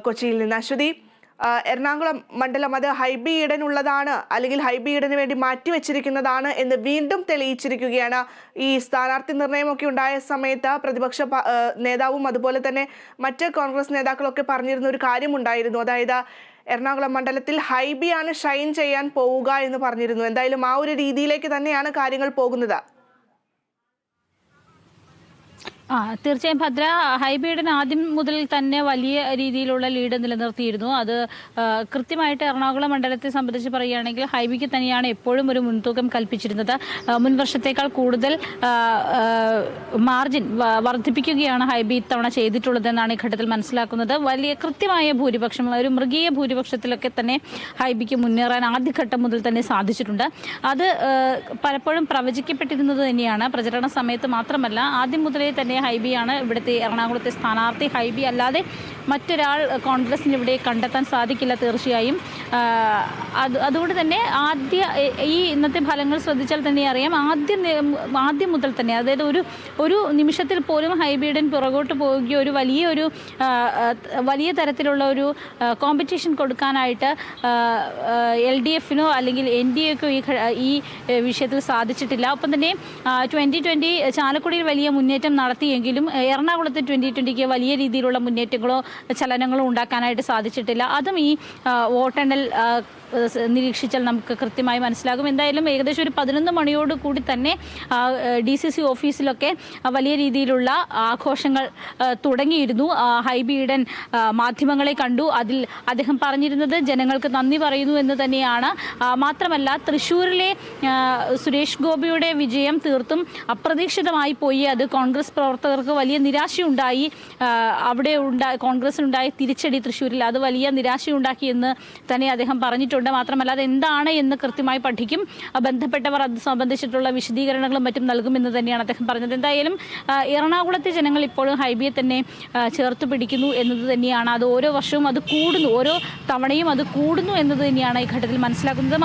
കൊച്ചിയിൽ നിന്ന്. അശ്വതി, എറണാകുളം മണ്ഡലം അത് ഹൈബി ഈഡനുള്ളതാണ് അല്ലെങ്കിൽ ഹൈബി ഈഡന് വേണ്ടി മാറ്റിവെച്ചിരിക്കുന്നതാണ് എന്ന് വീണ്ടും തെളിയിച്ചിരിക്കുകയാണ്. ഈ സ്ഥാനാർത്ഥി നിർണയമൊക്കെ ഉണ്ടായ സമയത്ത് പ്രതിപക്ഷ നേതാവും അതുപോലെ തന്നെ മറ്റ് കോൺഗ്രസ് നേതാക്കളൊക്കെ പറഞ്ഞിരുന്ന ഒരു കാര്യമുണ്ടായിരുന്നു. അതായത് എറണാകുളം മണ്ഡലത്തിൽ ഹൈബിയാണ് ഷൈൻ ചെയ്യാൻ പോവുക എന്ന് പറഞ്ഞിരുന്നു. എന്തായാലും ആ ഒരു രീതിയിലേക്ക് തന്നെയാണ് കാര്യങ്ങൾ പോകുന്നത്. തീർച്ചയായും ഭദ്ര, ഹൈബിയുടെ ആദ്യം മുതൽ തന്നെ വലിയ രീതിയിലുള്ള ലീഡ് നിലനിർത്തിയിരുന്നു. അത് കൃത്യമായിട്ട് എറണാകുളം മണ്ഡലത്തെ സംബന്ധിച്ച് പറയുകയാണെങ്കിൽ ഹൈബിക്ക് തന്നെയാണ് എപ്പോഴും ഒരു മുൻതൂക്കം കൽപ്പിച്ചിരുന്നത്. മുൻ വർഷത്തേക്കാൾ കൂടുതൽ മാർജിൻ വർദ്ധിപ്പിക്കുകയാണ് ഹൈബി ഇത്തവണ ചെയ്തിട്ടുള്ളതെന്നാണ് ഈ ഘട്ടത്തിൽ മനസ്സിലാക്കുന്നത്. വലിയ കൃത്യമായ ഭൂരിപക്ഷം, ഒരു മൃഗീയ ഭൂരിപക്ഷത്തിലൊക്കെ തന്നെ ഹൈബിക്ക് മുന്നേറാൻ ആദ്യഘട്ടം മുതൽ തന്നെ സാധിച്ചിട്ടുണ്ട്. അത് പലപ്പോഴും പ്രവചിക്കപ്പെട്ടിരുന്നത് തന്നെയാണ്. പ്രചരണ സമയത്ത് മാത്രമല്ല, ആദ്യം മുതലേ തന്നെ ഹൈബിയാണ് ഇവിടുത്തെ എറണാകുളത്തെ സ്ഥാനാർത്ഥി. ഹൈബി അല്ലാതെ മറ്റൊരാൾ കോൺഗ്രസിന് ഇവിടെ കണ്ടെത്താൻ സാധിക്കില്ല തീർച്ചയായും. അതുകൊണ്ട് തന്നെ ഈ ഇന്നത്തെ ഫലങ്ങൾ ശ്രദ്ധിച്ചാൽ തന്നെ അറിയാം, ആദ്യം മുതൽ തന്നെ, അതായത് ഒരു നിമിഷത്തിൽ പോലും ഹൈബിയുടെ പുറകോട്ട് പോവുകയോ വലിയ തരത്തിലുള്ള ഒരു കോമ്പറ്റീഷൻ കൊടുക്കാനായിട്ട് LDFനോ അല്ലെങ്കിൽ NDAക്കോ ഈ വിഷയത്തിൽ സാധിച്ചിട്ടില്ല. ഒപ്പം തന്നെ 2020 ചാലക്കുടിയിൽ വലിയ മുന്നേറ്റം നടത്തിയെങ്കിലും എറണാകുളത്ത് 2020ക്ക് വലിയ രീതിയിലുള്ള മുന്നേറ്റങ്ങളോ ചലനങ്ങളോ ഉണ്ടാക്കാനായിട്ട് സാധിച്ചിട്ടില്ല. അതും ഈ വോട്ടെണ്ണൽ നിരീക്ഷിച്ചാൽ നമുക്ക് കൃത്യമായി മനസ്സിലാകും. എന്തായാലും ഏകദേശം ഒരു 11 മണിയോട് കൂടി തന്നെ DCC ഓഫീസിലൊക്കെ വലിയ രീതിയിലുള്ള ആഘോഷങ്ങൾ തുടങ്ങിയിരുന്നു. ഹൈബി ഈഡൻ മാധ്യമങ്ങളെ കണ്ടു. അതിൽ അദ്ദേഹം പറഞ്ഞിരുന്നത് ജനങ്ങൾക്ക് നന്ദി പറയുന്നു എന്ന് തന്നെയാണ്. മാത്രമല്ല, തൃശ്ശൂരിലെ സുരേഷ് ഗോപിയുടെ വിജയം തീർത്തും അപ്രതീക്ഷിതമായി പോയി. അത് കോൺഗ്രസ് പ്രവർത്തകർക്ക് വലിയ നിരാശയുണ്ടായി. കോൺഗ്രസിനുണ്ടായ തിരിച്ചടി തൃശ്ശൂരിൽ അത് വലിയ നിരാശയുണ്ടാക്കി എന്ന് തന്നെ അദ്ദേഹം പറഞ്ഞിട്ടുണ്ട്. മാത്രമല്ല, അത് എന്താണ് എന്ന് കൃത്യമായി പഠിക്കും, ബന്ധപ്പെട്ടവർ അത് സംബന്ധിച്ചിട്ടുള്ള വിശദീകരണങ്ങളും മറ്റും നൽകുമെന്ന് തന്നെയാണ് അദ്ദേഹം പറഞ്ഞത്. എന്തായാലും എറണാകുളത്തെ ജനങ്ങൾ ഇപ്പോഴും ഹൈബിയെ തന്നെ ചേർത്ത് പിടിക്കുന്നു എന്നത് തന്നെയാണ്. അത് ഓരോ വർഷവും അത് കൂടുന്നു, ഓരോ തവണയും അത് കൂടുന്നു എന്നത് തന്നെയാണ് ഈ ഘട്ടത്തിൽ മനസ്സിലാക്കുന്നത്.